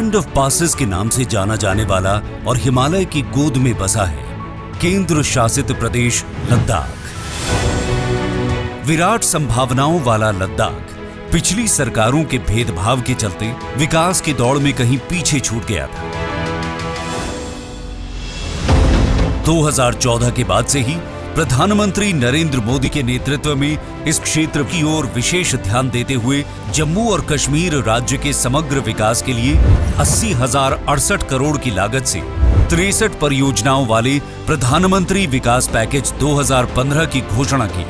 Land of passes के नाम से जाना जाने वाला और हिमालय की गोद में बसा है केंद्र शासित प्रदेश लद्दाख। विराट संभावनाओं वाला लद्दाख पिछली सरकारों के भेदभाव के चलते विकास की दौड़ में कहीं पीछे छूट गया था। 2014 के बाद से ही प्रधानमंत्री नरेंद्र मोदी के नेतृत्व में इस क्षेत्र की ओर विशेष ध्यान देते हुए जम्मू और कश्मीर राज्य के समग्र विकास के लिए 80,068 करोड़ की लागत से 63 परियोजनाओं वाले प्रधानमंत्री विकास पैकेज 2015 की घोषणा की।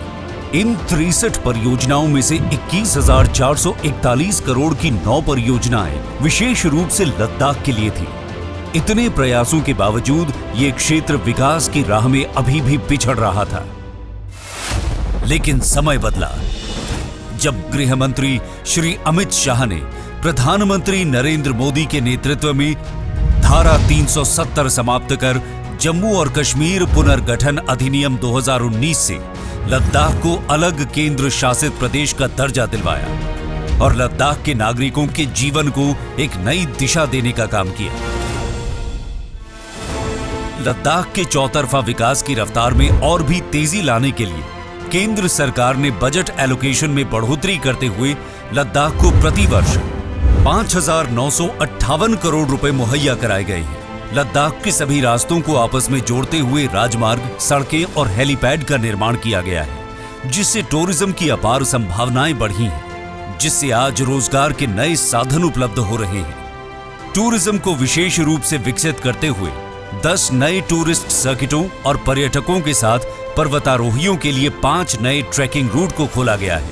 इन 63 परियोजनाओं में से 21,441 करोड़ की 9 परियोजनाएं विशेष रूप से लद्दाख के लिए थी। इतने प्रयासों के बावजूद ये क्षेत्र विकास की राह में अभी भी पिछड़ रहा था। लेकिन समय बदला जब गृह मंत्री श्री अमित शाह ने प्रधानमंत्री नरेंद्र मोदी के नेतृत्व में धारा 370 समाप्त कर जम्मू और कश्मीर पुनर्गठन अधिनियम 2019 से लद्दाख को अलग केंद्र शासित प्रदेश का दर्जा दिलवाया और लद्दाख के नागरिकों के जीवन को एक नई दिशा देने का काम किया। लद्दाख के चौतरफा विकास की रफ्तार में और भी तेजी लाने के लिए केंद्र सरकार ने बजट एलोकेशन में बढ़ोतरी करते हुए लद्दाख को प्रतिवर्ष 5,958 करोड़ रुपए मुहैया कराए गए हैं। लद्दाख के सभी रास्तों को आपस में जोड़ते हुए राजमार्ग, सड़कें और हेलीपैड का निर्माण किया गया है, जिससे टूरिज्म की अपार संभावनाएं बढ़ी हैं, जिससे आज रोजगार के नए साधन उपलब्ध हो रहे हैं। टूरिज्म को विशेष रूप से विकसित करते हुए 10 नए टूरिस्ट सर्किटों और पर्यटकों के साथ पर्वतारोहियों के लिए 5 नए ट्रैकिंग रूट को खोला गया है।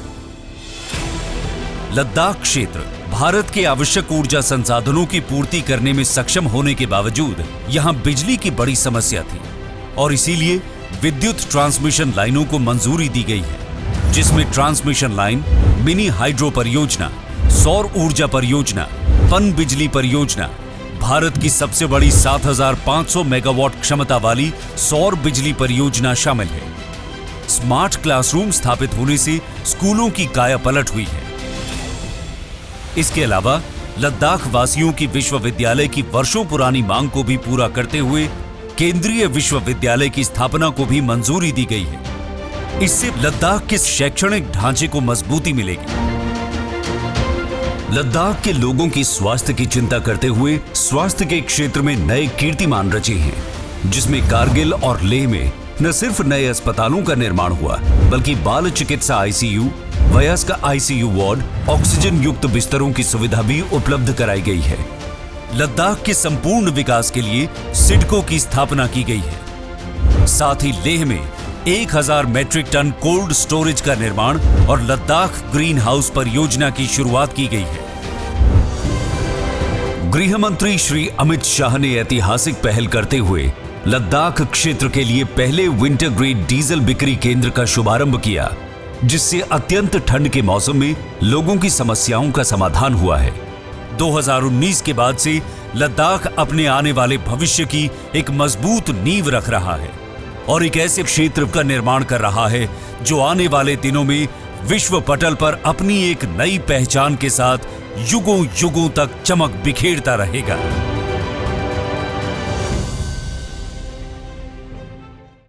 लद्दाख क्षेत्र भारत के आवश्यक ऊर्जा संसाधनों की पूर्ति करने में सक्षम होने के बावजूद यहां बिजली की बड़ी समस्या थी और इसीलिए विद्युत ट्रांसमिशन लाइनों को मंजूरी दी गई है, जिसमें ट्रांसमिशन लाइन, मिनी हाइड्रो परियोजना, सौर ऊर्जा परियोजना, पन बिजली परियोजना, भारत की सबसे बड़ी 7,500 मेगावाट क्षमता वाली सौर बिजली परियोजना शामिल है। स्मार्ट क्लासरूम स्थापित होने से स्कूलों की कायापलट हुई है। इसके अलावा लद्दाख वासियों की विश्वविद्यालय की वर्षों पुरानी मांग को भी पूरा करते हुए केंद्रीय विश्वविद्यालय की स्थापना को भी मंजूरी दी गई है। इससे लद्दाख के शैक्षणिक ढांचे को मजबूती मिलेगी। लद्दाख के लोगों की स्वास्थ्य की चिंता करते हुए स्वास्थ्य के क्षेत्र में नए कीर्तिमान रचे हैं, जिसमें कारगिल और लेह में न सिर्फ नए अस्पतालों का निर्माण हुआ, बल्कि बाल चिकित्सा आईसीयू, वयस्क आईसीयू वार्ड, ऑक्सीजन युक्त बिस्तरों की सुविधा भी उपलब्ध कराई गई है। लद्दाख के संपूर्ण विकास के लिए सिडको की स्थापना की गई है। साथ ही लेह में 1,000 मैट्रिक टन कोल्ड स्टोरेज का निर्माण और लद्दाख ग्रीन हाउस परियोजना की शुरुआत की गई है। गृह मंत्री श्री अमित शाह ने ऐतिहासिक पहल करते हुए लद्दाख क्षेत्र के लिए पहले विंटर ग्रेड डीजल बिक्री केंद्र का शुभारंभ किया, जिससे अत्यंत ठंड के मौसम में लोगों की समस्याओं का समाधान हुआ है। 2019 के बाद से लद्दाख अपने आने वाले भविष्य की एक मजबूत नींव रख रहा है और एक ऐसे क्षेत्र का निर्माण कर रहा है जो आने वाले दिनों में विश्व पटल पर अपनी एक नई पहचान के साथ युगों युगों तक चमक बिखेरता रहेगा।